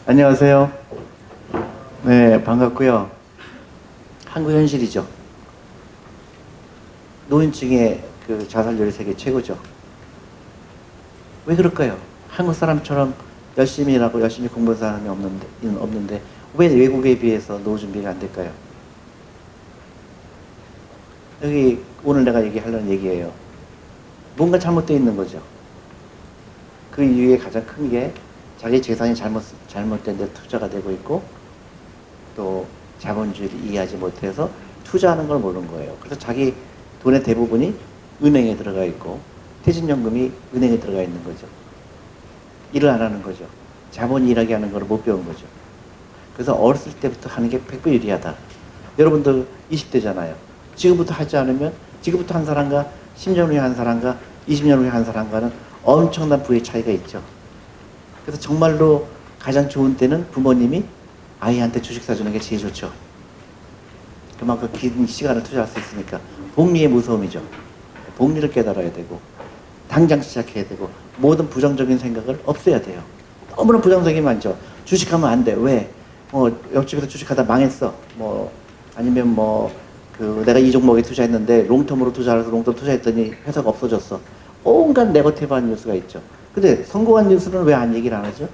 안녕하세요. 네, 반갑고요. 한국 현실이죠. 노인층의 그 자살률이 세계 최고죠. 왜 그럴까요? 한국 사람처럼 열심히 일하고 열심히 공부한 사람이 없는데 왜 외국에 비해서 노후 준비가 안 될까요? 여기 오늘 내가 얘기하려는 얘기예요. 뭔가 잘못되어 있는 거죠. 그 이유의 가장 큰 게 자기 재산이 잘못된 데 투자가 되고 있고 또 자본주의를 이해하지 못해서 투자하는 걸 모르는 거예요. 그래서 자기 돈의 대부분이 은행에 들어가 있고 퇴직연금이 은행에 들어가 있는 거죠. 일을 안 하는 거죠. 자본이 일하게 하는 걸 못 배운 거죠. 그래서 어렸을 때부터 하는 게 100배 유리하다. 여러분들 20대잖아요. 지금부터 하지 않으면 지금부터 한 사람과 10년 후에 한 사람과 20년 후에 한 사람과는 엄청난 부의 차이가 있죠. 그래서 정말로 가장 좋은 때는 부모님이 아이한테 주식 사주는 게 제일 좋죠. 그만큼 긴 시간을 투자할 수 있으니까. 복리의 무서움이죠. 복리를 깨달아야 되고 당장 시작해야 되고 모든 부정적인 생각을 없애야 돼요. 너무나 부정적이 많죠. 주식하면 안 돼. 왜? 옆집에서 주식하다 망했어. 아니면 내가 이 종목에 투자했는데 롱텀으로 투자해서 롱텀 투자했더니 회사가 없어졌어. 온갖 네거티브한 뉴스가 있죠. 근데 성공한 뉴스는 왜 안 얘기를 안 하죠?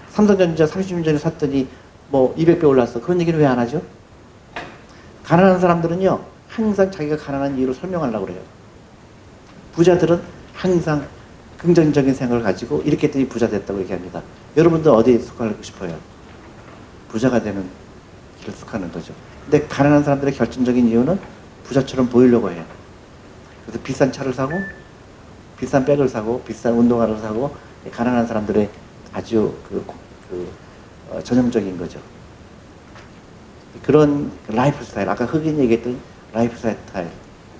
삼성전자 30년 전에 샀더니 200배 올랐어. 그런 얘기는 왜 안 하죠? 가난한 사람들은요, 항상 자기가 가난한 이유를 설명하려고 그래요. 부자들은 항상 긍정적인 생각을 가지고 이렇게 했더니 부자 됐다고 얘기합니다. 여러분들 어디에 속하고 싶어요? 부자가 되는 길을 속하는 거죠. 근데 가난한 사람들의 결정적인 이유는 부자처럼 보이려고 해요. 그래서 비싼 차를 사고, 비싼 백을 사고, 비싼 운동화를 사고, 가난한 사람들의 아주 전형적인 거죠. 그런 라이프 스타일, 아까 흑인 얘기했던 라이프 스타일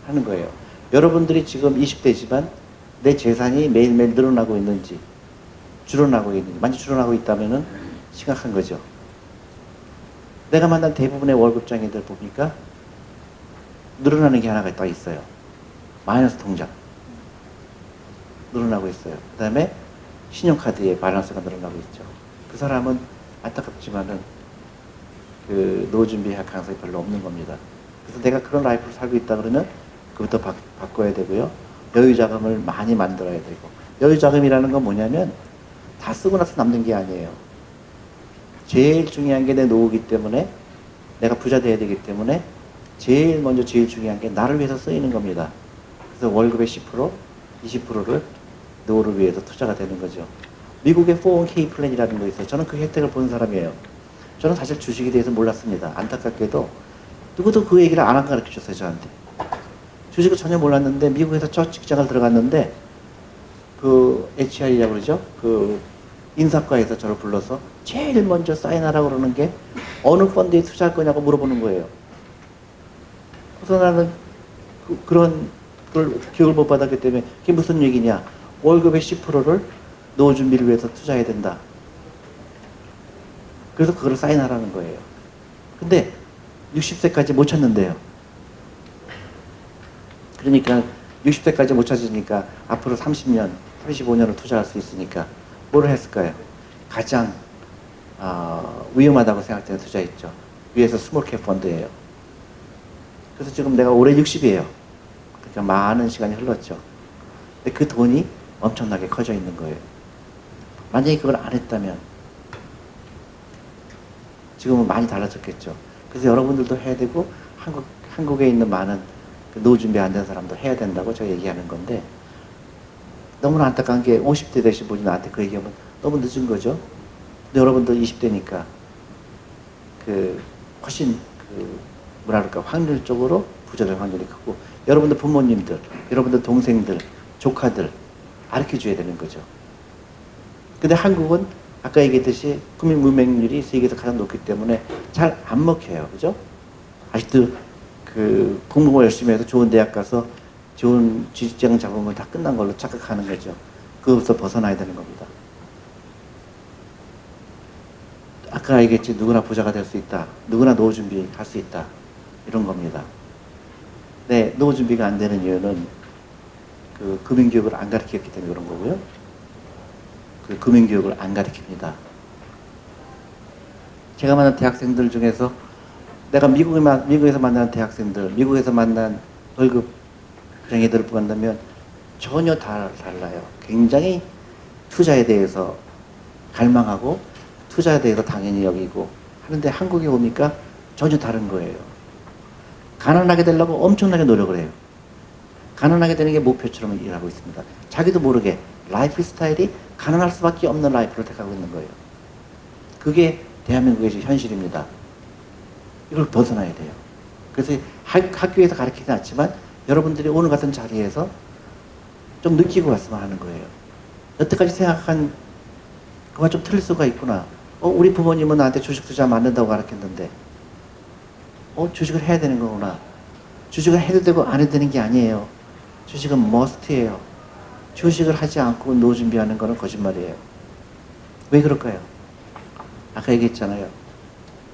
하는 거예요. 여러분들이 지금 20대지만 내 재산이 매일매일 늘어나고 있는지, 줄어나고 있는지, 만약 줄어나고 있다면은 심각한 거죠. 내가 만난 대부분의 월급장애들 보니까 늘어나는 게 하나가 딱 있어요. 마이너스 통장. 늘어나고 있어요. 그 다음에 신용카드의 밸런스가 늘어나고 있죠. 그 사람은 안타깝지만은 노후 준비할 가능성이 별로 없는 겁니다. 그래서 내가 그런 라이프를 살고 있다 그러면 그부터 바꿔야 되고요. 여유자금을 많이 만들어야 되고, 여유자금이라는 건 뭐냐면 다 쓰고 나서 남는 게 아니에요. 제일 중요한 게 내 노후기 때문에 내가 부자 돼야 되기 때문에 제일 중요한 게 나를 위해서 쓰이는 겁니다. 그래서 월급의 10%, 20%를 노후를 위해서 투자가 되는 거죠. 미국의 401k 플랜이라는 거 있어요. 저는 그 혜택을 본 사람이에요. 저는 사실 주식에 대해서 몰랐습니다. 안타깝게도 누구도 그 얘기를 안 가르쳐 줬어요, 저한테. 주식을 전혀 몰랐는데 미국에서 첫 직장을 들어갔는데 HR이라고 그러죠. 인사과에서 저를 불러서 제일 먼저 사인하라고 그러는 게 어느 펀드에 투자할 거냐고 물어보는 거예요. 그래서 나는 그런 걸 교육을 못 받았기 때문에 그게 무슨 얘기냐. 월급의 10%를 노후 준비를 위해서 투자해야 된다. 그래서 그걸 사인하라는 거예요. 근데 60세까지 못 찾는데요. 그러니까 60세까지 못 찾으니까 앞으로 30년, 35년을 투자할 수 있으니까 뭐를 했을까요? 가장 위험하다고 생각되는 투자했죠. 위에서 스몰캡 펀드예요. 그래서 지금 내가 올해 60이에요. 그러니까 많은 시간이 흘렀죠. 근데 그 돈이 엄청나게 커져 있는 거예요. 만약에 그걸 안 했다면 지금은 많이 달라졌겠죠. 그래서 여러분들도 해야 되고 한국에 있는 많은 노후 준비 안 된 사람도 해야 된다고 제가 얘기하는 건데, 너무나 안타까운 게 50대 되신 분이 나한테 그 얘기하면 너무 늦은 거죠. 근데 여러분들 20대니까 훨씬 확률적으로 부자 될 확률이 크고, 여러분들 부모님들, 여러분들 동생들, 조카들 가르쳐줘야 되는 거죠. 근데 한국은 아까 얘기했듯이 국민 문맹률이 세계에서 가장 높기 때문에 잘 안 먹혀요. 그죠? 아직도 공부를 열심히 해서 좋은 대학 가서 좋은 직장 잡으면 다 끝난 걸로 착각하는 거죠. 그것부터 벗어나야 되는 겁니다. 아까 얘기했지, 누구나 부자가 될 수 있다. 누구나 노후 준비할 수 있다. 이런 겁니다. 네, 노후 준비가 안 되는 이유는 금융교육을 안 가르쳤기 때문에 그런 거고요. 금융교육을 안 가르칩니다. 제가 만난 대학생들 중에서 내가 미국에서 만난 대학생들, 미국에서 만난 월급쟁이들을 본다면 전혀 달라요. 굉장히 투자에 대해서 갈망하고 투자에 대해서 당연히 여기고 하는데 한국에 오니까 전혀 다른 거예요. 가난하게 되려고 엄청나게 노력을 해요. 가난하게 되는 게 목표처럼 일하고 있습니다. 자기도 모르게 라이프 스타일이 가난할 수밖에 없는 라이프를 택하고 있는 거예요. 그게 대한민국의 현실입니다. 이걸 벗어나야 돼요. 그래서 학교에서 가르치진 않지만 여러분들이 오늘 같은 자리에서 좀 느끼고 왔으면 하는 거예요. 여태까지 생각한 그만 좀 틀릴 수가 있구나. 우리 부모님은 나한테 주식 투자 만든다고 가르쳤는데 주식을 해야 되는 거구나. 주식을 해도 되고 안 해도 되는 게 아니에요. 주식은 머스트예요. 주식을 하지 않고 노후 준비하는 거는 거짓말이에요. 왜 그럴까요? 아까 얘기했잖아요.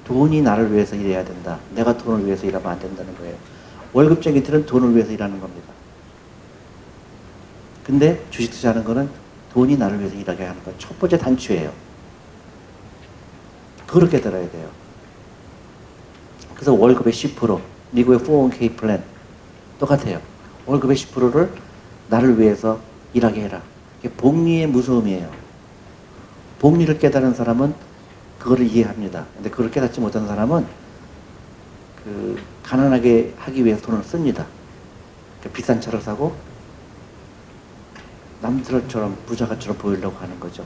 돈이 나를 위해서 일해야 된다. 내가 돈을 위해서 일하면 안 된다는 거예요. 월급쟁이들은 돈을 위해서 일하는 겁니다. 근데 주식 투자하는 거는 돈이 나를 위해서 일하게 하는 거. 첫 번째 단추예요. 그걸 깨달아야 돼요. 그래서 월급의 10%, 미국의 401k 플랜 똑같아요. 월급의 10%를 나를 위해서 일하게 해라. 이게 복리의 무서움이에요. 복리를 깨달은 사람은 그거를 이해합니다. 근데 그걸 깨닫지 못한 사람은 가난하게 하기 위해서 돈을 씁니다. 비싼 차를 사고 남들처럼 부자처럼 보이려고 하는 거죠.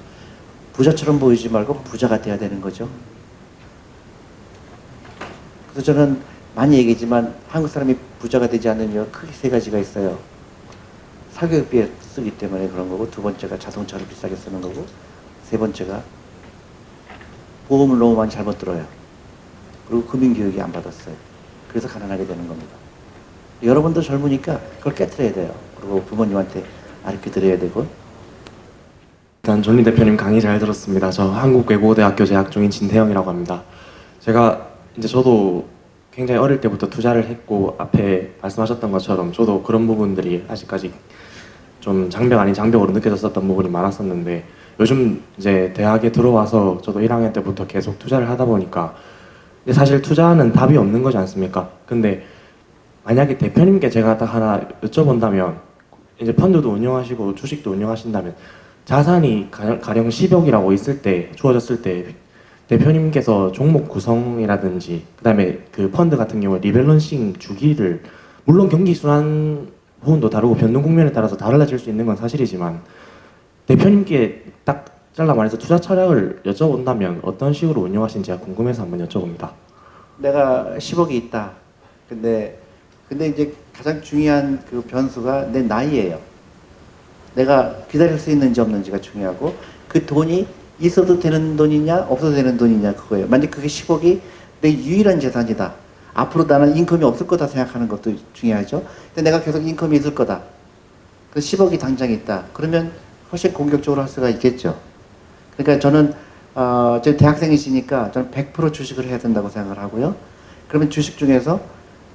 부자처럼 보이지 말고 부자가 돼야 되는 거죠. 그래서 저는 많이 얘기했지만 한국 사람이 부자가 되지 않는 이유가 크게 세 가지가 있어요. 사교육비에 쓰기 때문에 그런 거고, 두 번째가 자동차를 비싸게 쓰는 거고, 세 번째가 보험을 너무 많이 잘못 들어요. 그리고 금융교육이 안 받았어요. 그래서 가난하게 되는 겁니다. 여러분도 젊으니까 그걸 깨트려야 돼요. 그리고 부모님한테 가르쳐 드려야 되고. 일단 존리 대표님 강의 잘 들었습니다. 저 한국외국어대학교 재학 중인 진태영이라고 합니다. 저도 굉장히 어릴 때부터 투자를 했고, 앞에 말씀하셨던 것처럼 저도 그런 부분들이 아직까지 좀 장벽 아닌 장벽으로 느껴졌었던 부분이 많았었는데, 요즘 이제 대학에 들어와서 저도 1학년 때부터 계속 투자를 하다 보니까 사실 투자는 답이 없는 거지 않습니까? 근데 만약에 대표님께 제가 딱 하나 여쭤본다면, 이제 펀드도 운영하시고 주식도 운영하신다면 자산이 가령 10억이라고 있을 때, 주어졌을 때 대표님께서 종목 구성이라든지 그다음에 그 펀드 같은 경우에 리밸런싱 주기를, 물론 경기 순환 부분도 다르고 변동 국면에 따라서 달라질 수 있는 건 사실이지만, 대표님께 딱 잘라 말해서 투자 철학을 여쭤본다면 어떤 식으로 운영하시는지 궁금해서 한번 여쭤봅니다. 내가 10억이 있다. 근데 이제 가장 중요한 그 변수가 내 나이예요. 내가 기다릴 수 있는지 없는지가 중요하고, 그 돈이 있어도 되는 돈이냐 없어도 되는 돈이냐 그거예요. 만약 그게 10억이 내 유일한 재산이다. 앞으로 나는 인컴이 없을 거다 생각하는 것도 중요하죠. 근데 내가 계속 인컴이 있을 거다. 그 10억이 당장 있다. 그러면 훨씬 공격적으로 할 수가 있겠죠. 그러니까 저는 제 대학생이시니까 저는 100% 주식을 해야 된다고 생각을 하고요. 그러면 주식 중에서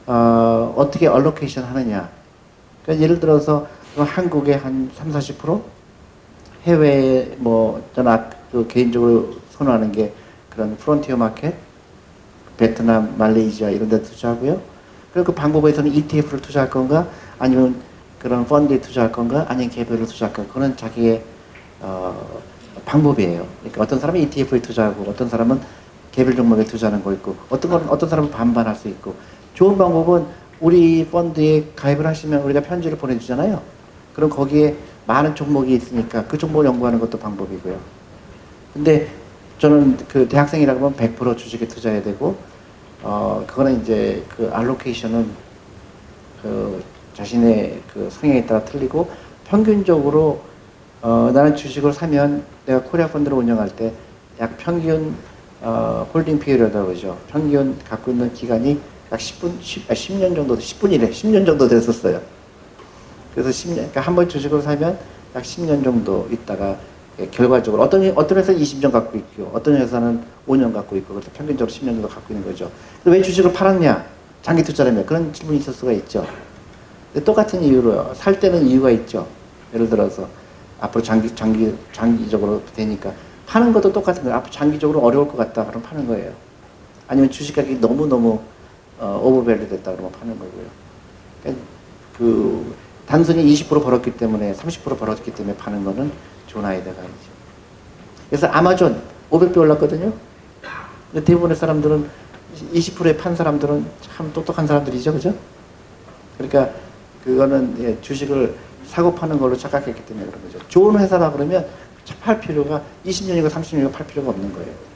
어떻게 얼로케이션 하느냐. 그러니까 예를 들어서 한국의 한 30-40%, 해외에 저는 개인적으로 선호하는 게 그런 프론티어 마켓, 베트남, 말레이시아 이런 데 투자하고요. 그리고 그 방법에서는 ETF를 투자할 건가, 아니면 그런 펀드에 투자할 건가, 아니면 개별로 투자할 건가. 그건 자기의 방법이에요. 그러니까 어떤 사람은 ETF에 투자하고, 어떤 사람은 개별 종목에 투자하는 거 있고, 어떤 사람은 반반할 수 있고. 좋은 방법은 우리 펀드에 가입을 하시면 우리가 편지를 보내주잖아요. 그럼 거기에 많은 종목이 있으니까 그 종목을 연구하는 것도 방법이고요. 근데 저는 그 대학생이라고 하면 100% 주식에 투자해야 되고, 그거는 이제 그 알로케이션은 그 자신의 그 성향에 따라 틀리고, 평균적으로 나는 주식을 사면 내가 코리아 펀드를 운영할 때 약 평균 홀딩 피리어드라고 그러죠. 평균 갖고 있는 기간이 약 10년 정도, 10분이래. 10년 정도 됐었어요. 그래서 10년, 그러니까 한 번 주식을 사면 약 10년 정도 있다가 결과적으로 어떤 회사는 20년 갖고 있고, 어떤 회사는 5년 갖고 있고, 그래서 평균적으로 10년 정도 갖고 있는 거죠. 왜 주식을 팔았냐? 장기 투자라면 그런 질문이 있을 수가 있죠. 근데 똑같은 이유로 살 때는 이유가 있죠. 예를 들어서 앞으로 장기적으로 되니까. 파는 것도 똑같은 거예요. 앞으로 장기적으로 어려울 것 같다. 그럼 파는 거예요. 아니면 주식 가격이 너무너무 오버밸류 됐다 그러면 파는 거고요. 그러니까 그 단순히 20% 벌었기 때문에 30% 벌었기 때문에 파는 거는 좋은 아이디어가 아니죠. 그래서 아마존 500배 올랐거든요. 근데 대부분의 사람들은 20%에 판 사람들은 참 똑똑한 사람들이죠, 그죠? 그러니까 그거는 예, 주식을 사고 파는 걸로 착각했기 때문에 그런 거죠. 좋은 회사라 그러면 팔 필요가 20년이고 30년이고 팔 필요가 없는 거예요.